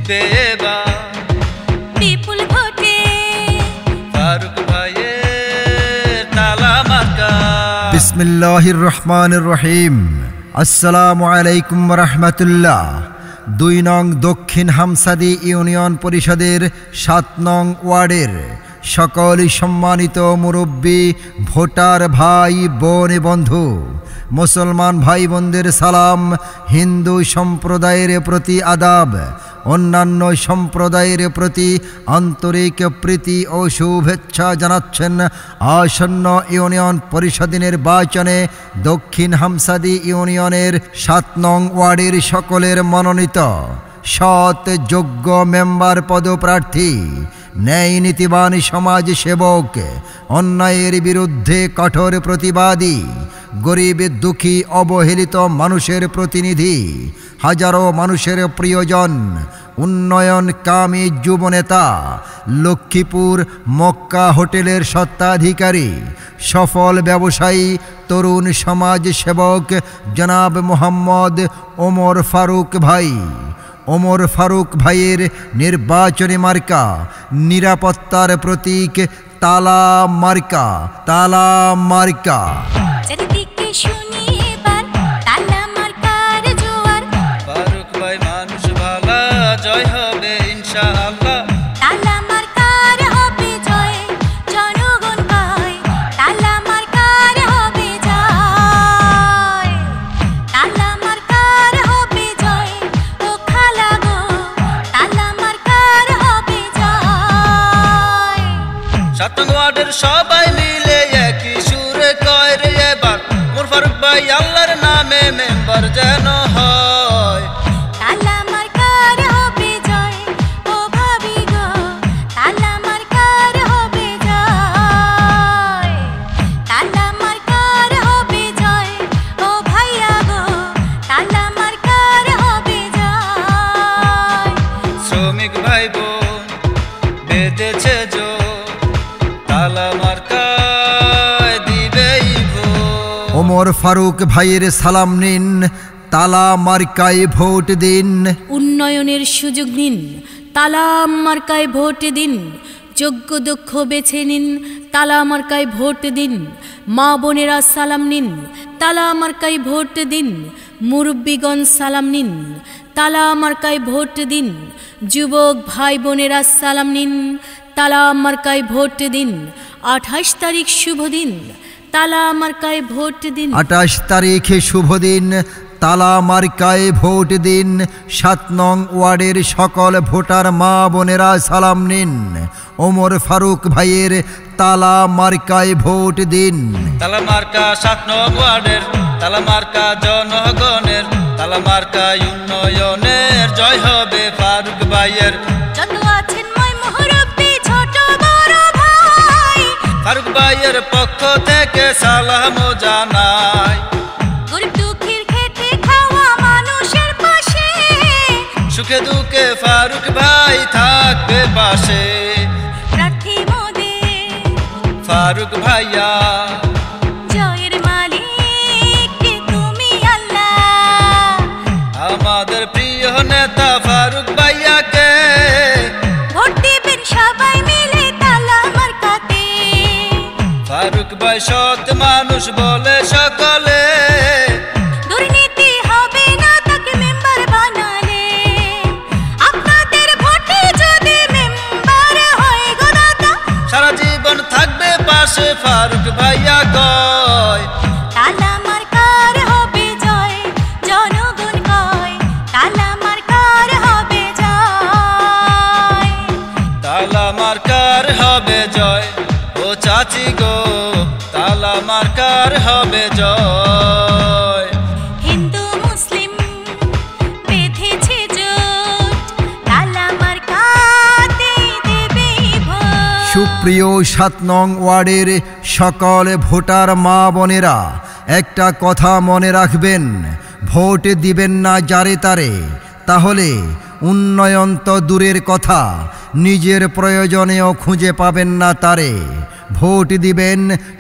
জিতবে এবার বিপুল ভোটে ফারুক ভাইয়ের তালা মার্কা। বিসমিল্লাহির রহমানির রহিম। আসসালামু আলাইকুম ওয়া রাহমাতুল্লাহ। 2 নং দক্ষিণ হামসাদি ইউনিয়ন পরিষদের 7 নং ওয়ার্ডের সকল সম্মানিত মুরব্বী, ভোটার ভাই বোন বন্ধু, মুসলমান ভাই বোনদের সালাম, হিন্দু সম্প্রদায়ের প্রতি আদাব, অন্যান্য সম্প্রদায়ের প্রতি আন্তরিক প্রীতি ও শুভেচ্ছা জানাচ্ছেন আসন্ন ইউনিয়ন পরিষদ নির্বাচনে দক্ষিণ হামসাদি ইউনিয়নের 7 নং ওয়ার্ডের সকলের মনোনীত সৎ যোগ্য মেম্বার পদপ্রার্থী, ন্যায় নীতিবান সমাজ সেবক, অন্যায়ের বিরুদ্ধে কঠোর প্রতিবাদী, গরিব দুঃখী অবহেলিত মানুষের প্রতিনিধি, হাজারো মানুষের প্রিয়জন, উন্নয়নকামী যুবনেতা, লক্ষ্মীপুর মক্কা হোটেলের স্বত্বাধিকারী, সফল ব্যবসায়ী, তরুণ সমাজ সেবক জনাব মোহাম্মদ ওমর ফারুক ভাই। ওমর ফারুক ভাইয়ের নির্বাচনী মার্কা, নিরাপত্তার প্রতীক তালা মার্কা। তালা মার্কা। চারিদিকে শুনি এবার তালা মার্কার জোয়ার। ফারুক ভাই মানুষ ভালা, জয় হবে ইনশাআল্লাহ। তালা মার্কার হবে জয়, জনগণ কয় তালা মার্কার হবে জয়। তালা মার্কার হবে জয়, ও খালা গো তালা মার্কার হবে জয়। 7 নং ওয়ার্ডের সবাই মিলে একই সুরে কয় রে এবার মোর ফারুক ভাই আল্লাহর নামে মেম্বার যেন হয়। তালা মার্কার হবে জয়, ও ভাবি গো তালা মার্কার হবে জয়। তালা মার্কার হবে জয়, ও ভাইয়া গো তালা মার্কার হবে জয়। শ্রমিক ভাই বোন বেঁধেছে জোর, তালা মার্কায় দিবেই ভোট। ওমর ফারুক ভাইয়ের সালাম নিন, তালা মার্কায় ভোট দিন। উন্নয়নের সুযোগ নিন, তালা মার্কায় ভোট দিন। যোগ্য দক্ষ বেছে নিন, তালা মার্কায় ভোট দিন। মা বোনেরা সালাম নিন, তালা মার্কায় ভোট দিন। মুরব্বীগণ সালাম নিন, তালা মার্কায় ভোট দিন। যুবক ভাই বোনেরা সালাম নিন, তালা মার্কায় ভোট দিন। 28 তারিখ শুভ দিন, তালা মার্কায় ভোট দিন। 28 তারিখে শুভ দিন, তালা মার্কায় ভোট দিন। 7 নং ওয়ার্ডের সকল ভোটার মা বোনেরা সালাম নিন, ওমর ফারুক ভাইয়ের তালা মার্কায় ভোট দিন। তালা মার্কা 7 নং ওয়ার্ডের, তালা মার্কা জনগণের, তালা মার্কা উন্নয়নের, জয় হবে ফারুক ভাইয়ের। যত আছেন মই মুরব্বী ছোট বড় ভাই, ফারুক ভাইয়ের পক্ষ থেকে সালাম জানাই। গরিব দুঃখীর খেটে খাওয়া মানুষের পাশে, সুখে দুঃখে ফারুক ভাই থাকবে পাশে। প্রার্থী মোদের ফারুক ভাইয়া জয়ের মালিক কে তুমি আল্লাহ। আমাদের প্রিয় নেতা ফারুক ভাইয়াকে ভোট দিবেন সবাই মিলে তালা মার্কাতে। ফারুক ভাই সৎ মানুষ বলে সকলে, দুর্নীতি হবে না তাকে মেম্বার বানালে। আপনাদের ভোটে যদি মেম্বার হয় গো দাদা, সারা জীবন থাকবে পাশে ফারুক ভাইয়া কয়। তালা মার্কার হবে জয়, জনগণ কয় তালা মার্কার হবে জয়। তালা মার্কার হবে জয়, ও চাচি গো তালা মার্কার হবে জয়। হিন্দু মুসলিম বেঁধেছে জোট, তালা মার্কাতে দেবে ভোট। সুপ্রিয় 7 নং ওয়ার্ডের সকল ভোটার মা বোনেরা, একটা কথা মনে রাখবেন, ভোট দিবেন না যারে তারে, তাহলে উন্নয়ন তো দূরের কথা, নিজের প্রয়োজনেও খুঁজে পাবেন না তারে। ভোট দিবেন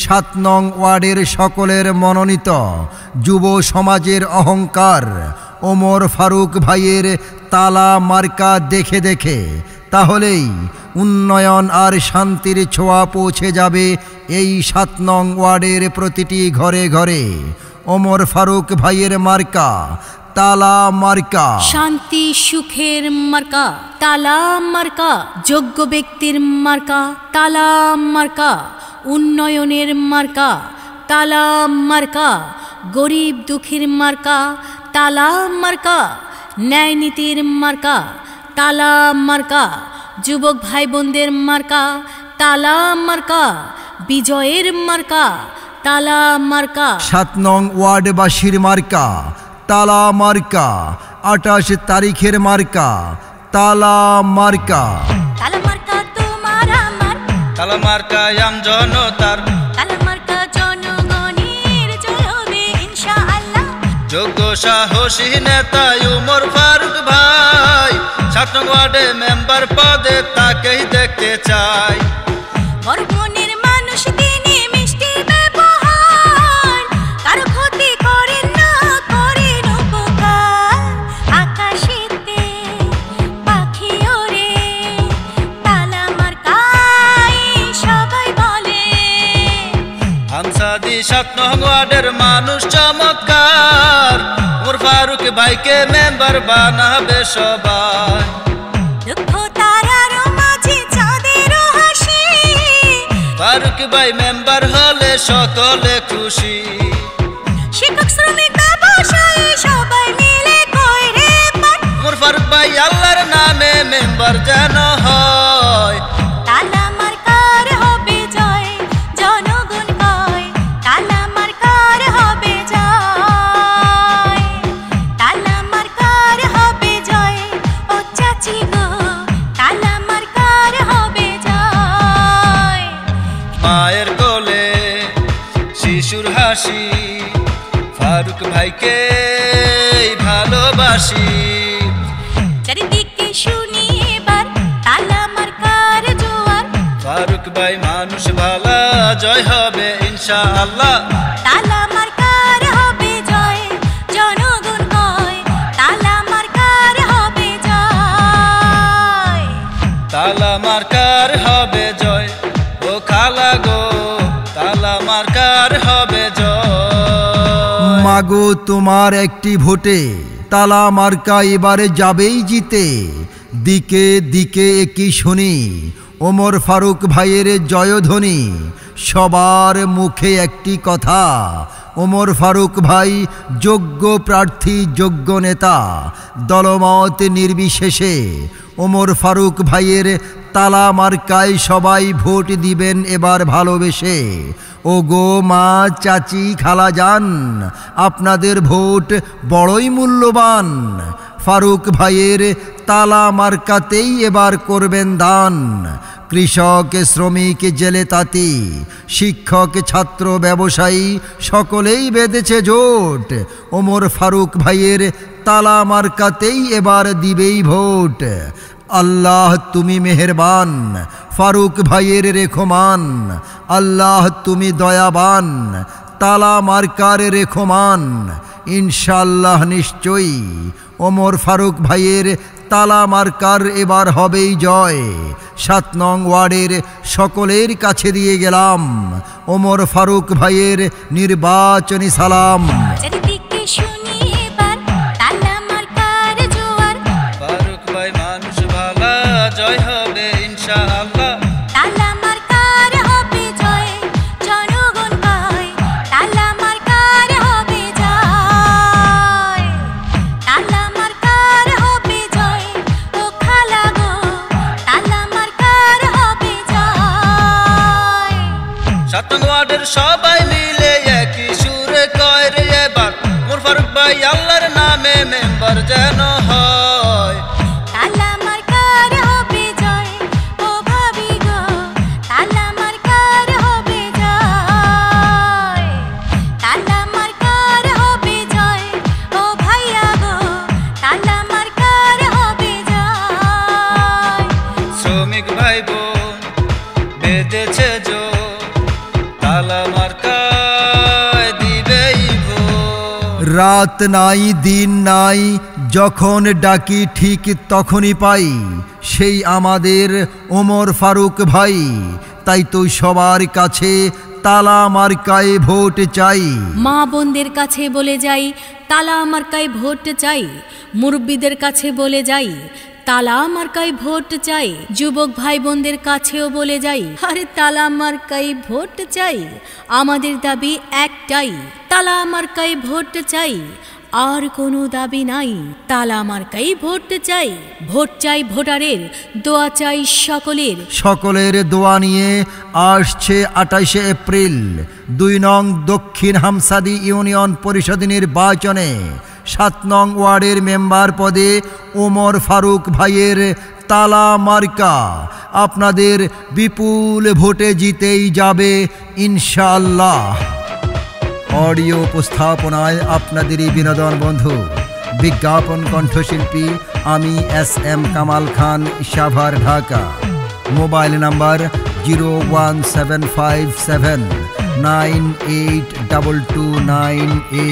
7 নং ওয়ার্ডের সকলের মনোনীত যুব সমাজের অহংকার, ওমর ফারুক ভাইয়ের তালা মার্কা দেখে দেখে, তাহলেই উন্নয়ন আর শান্তির ছোঁয়া পৌঁছে যাবে এই 7 নং ওয়ার্ডের প্রতিটি ঘরে ঘরে। ওমর ফারুক ভাইয়ের মার্কা তালা মার্কা। শান্তি সুখের মার্কা তালা মার্কা, যোগ্য ব্যক্তির মার্কা তালা মার্কা, উন্নয়নের মার্কা তালা মার্কা, গরিব দুঃখীর মার্কা তালা মার্কা, ন্যায় নীতির মার্কা তালা মার্কা, যুবক ভাই বোনদের মার্কা তালা মার্কা, বিজয়ের মার্কা তালা মার্কা। 7 নং ওয়ার্ডবাসীর মার্কা তালা মার্কা, 28 তারিখের মার্কা তালা মার্কা। তালা মার্কা তোমার আমার, তালা মার্কা আম জনতার, তালা মার্কা জনগণের জয় হবে ইনশাআল্লাহ। যোগ্য সাহসী নেতা ওমর ফারুক ভাই, 7 নং ওয়ার্ডে মেম্বার পদে তাকেই দেখতে চাই। বড় মনের মানুষ তিনি, মিষ্টি ব্যবহার, কারো ক্ষতি করেন না, করেন উপকার। আকাশেতে পাখি ওড়ে, তালা মার্কায় সবাই বলে। হামসাদি 7 নং ওয়ার্ডের মানুষ চমৎকার, ওমর ফারুক ভাইকে মেম্বার বানাবে সবাই। দুঃখ তারারও মাঝে চাঁদেরও হাসি, ফারুক ভাই মেম্বার হলে সকলে খুশি। শিক্ষক শ্রমিক ব্যবসায়ী সবাই মিলে কইরে পান। ওমর ফারুক ভাই আল্লাহর নামে মেম্বার যেন হয়। তালা মার্কার হবে জয়, জনগণ কয় তালা মার্কার হবে জয়। তালা মার্কার হবে জয়, ও চাচি গো তালা মার্কার হবে জয়। মায়ের কোলে শিশুর হাসি, ফারুক ভাইকে ভালোবাসি। চারিদিকে শুনি এবার তালা মার্কার জোয়ার, ফারুক ভাই মানুষ ভালা, জয় হবে ইনশাআল্লাহ। তালা মার্কার হবে জয়, জনগণ কয় তালা মার্কার হবে জয়। তালা মার্কার হবে জয়, ও খালা গো তালা মার্কার হবে জয়। মাগো তোমার একটি ভোটে তালা মার্কা এবারে যাবেই জিতে। দিকে দিকে একই শুনি ওমর ফারুক ভাইয়ের জয়ধ্বনি, সবার মুখে একটি কথা, ওমর ফারুক ভাই যোগ্য প্রার্থী, যোগ্য নেতা। দলমত নির্বিশেষে ওমর ফারুক ভাইয়ের তালা মার্কায় সবাই ভোট দিবেন এবার ভালোবেসে। ও গো মা, চাচি, খালা যান, আপনাদের ভোট বড়ই মূল্যবান। ফারুক ভাইয়ের তালা মার্কাতেই এবার করবেন দান। কৃষক, শ্রমিক, জেলে তাঁতি, শিক্ষক, ছাত্র, ব্যবসায়ী সকলেই বেঁধেছে জোট। ওমর ফারুক ভাইয়ের তালা মার্কাতেই এবার দিবেই ভোট। আল্লাহ তুমি মেহেরবান, ফারুক ভাইয়ের রেখমান। আল্লাহ তুমি দয়াবান, তালা মার্কার রেখমান। ইনশাআল্লাহ নিশ্চয়ই ওমর ফারুক ভাইয়ের তালা মার্কার এবার হবেই জয়। 7 নং ওয়ার্ডের সকলের কাছে দিয়ে গেলাম ওমর ফারুক ভাইয়ের নির্বাচনী সালাম। চারিদিকে শুনি এবার তালা মার্কার জোয়ার, ফারুক ভাই মানুষ ভালা, জয় হবে ইনশাআল্লাহ। তালা মার্কার হবে জয়, জনগণ কয় তালা মার্কার হবে জয়। তালা মার্কার হবে জয়, ও খালা গো তালা মার্কার হবে জয়। 7 নং ওয়ার্ডের সবাই মিলে একই সুরে কয় রে এবার, ওমর ফারুক ভাই আল্লাহর নামে মেম্বার যেন হয়। তালা মার্কার হবে জয়, ও ভাবি গো তালা মার্কার হবে জয়। তালা মার্কার হবে জয়, ও ভাইয়া গো তালা মার্কার হবে জয়। শ্রমিক ভাই বোন বেঁধেছে জোর, তালা মার্কায় দিবেই ভোট। রাত নাই দিন নাই, যখন ডাকি ঠিক তখনই পাই, সেই আমাদের ওমর ফারুক ভাই। তাই তো সবার কাছে তালা মার্কায় ভোট চাই। মা বোনদের কাছে বলে যাই, তালা মার্কায় ভোট চাই। মুরব্বীদের কাছে বলে যাই, তালা মার্কায় ভোট চাই। যুবক ভাই বোনদের কাছেও বলে যাই, আরে তালা মার্কায় ভোট চাই। আমাদের দাবি একটাই, তালা মার্কায় ভোট চাই। আর কোনো দাবি নাই, তালা মার্কাই ভোট চাই। ভোট চাই ভোটারের, দোয়া চাই সকলের। সকলের দোয়া নিয়ে আসছে 28 এপ্রিল 2 নং দক্ষিণ হামসাদি ইউনিয়ন পরিষদ নির্বাচনে 7 নং ওয়ার্ডের মেম্বার পদে ওমর ফারুক ভাইয়ের তালা মার্কা আপনাদের বিপুল ভোটে জিতেই যাবে ইনশাআল্লাহ। অডিও উপস্থাপনায় আপনাদেরই বিনোদন বন্ধু, বিজ্ঞাপন কণ্ঠশিল্পী আমি SM Kamal Khan, Savar, Dhaka. Mobile number 01757982298।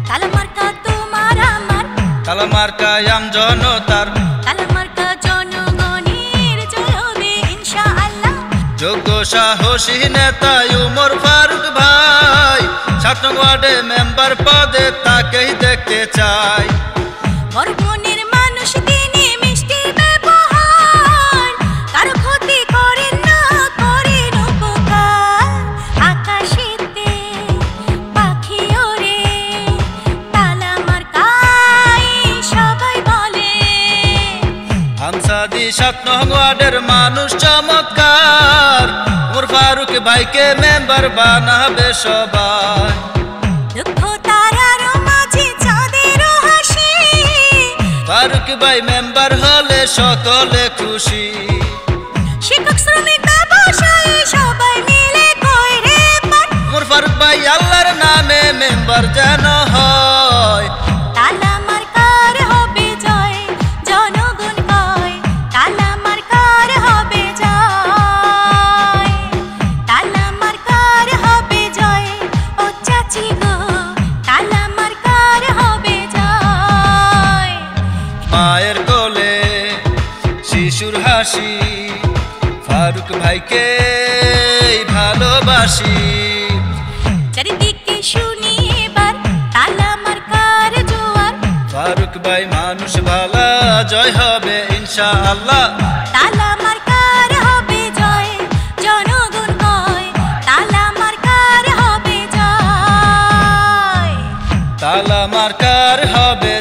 তালা মার্কা তোমার আমার, তালা মার্কা আম জনতার, তালা মার্কা জনগণের চলবে ইনশাআল্লাহ। যোগ্য সাহসী নেতা ওমর ফারুক ভাই, 7 নং ওয়ার্ডে মেম্বার পদে তাকেই দেখতে চাই। বড় মনের মানুষ তিনি, মিষ্টি ব্যবহার, কারো ক্ষতি করেন না, করেন উপকার। আকাশেতে পাখি ওড়ে, তালা মার্কায় সবাই বলে। হামসাদি 7 নং ওয়ার্ডের মানুষ চমৎকার, ওমর ফারুক ভাইকে মেম্বার বানাবে সবাই। দুঃখ তারার মাঝে চাঁদের হাসি, ফারুক ভাই মেম্বার হলে সকলে খুশি। শিক্ষক শ্রমিক ব্যবসায়ী সবাই মিলে কইরে পান। ওমর ফারুক ভাই আল্লাহর নামে মেম্বার যেন হয়। তালা মার্কার হবে জয়, জনগণ কয় তালা মার্কার হবে জয়। তালা মার্কার হবে জয়, ও চাচি গো, তালা মার্কার হবে জয়। মায়ের কোলে শিশুর হাসি, ফারুক ভাইকে ভালোবাসি। চারিদিকে শুনি এবার তালা মার্কার জোয়ার। ফারুক ভাই মানুষ ভালা, জয় হবে ইনশাআল্লাহ। তালা মার্কার হবে জয়, জনগণ কয় তালা মার্কার হবে জয়। তালা মার্কার হবে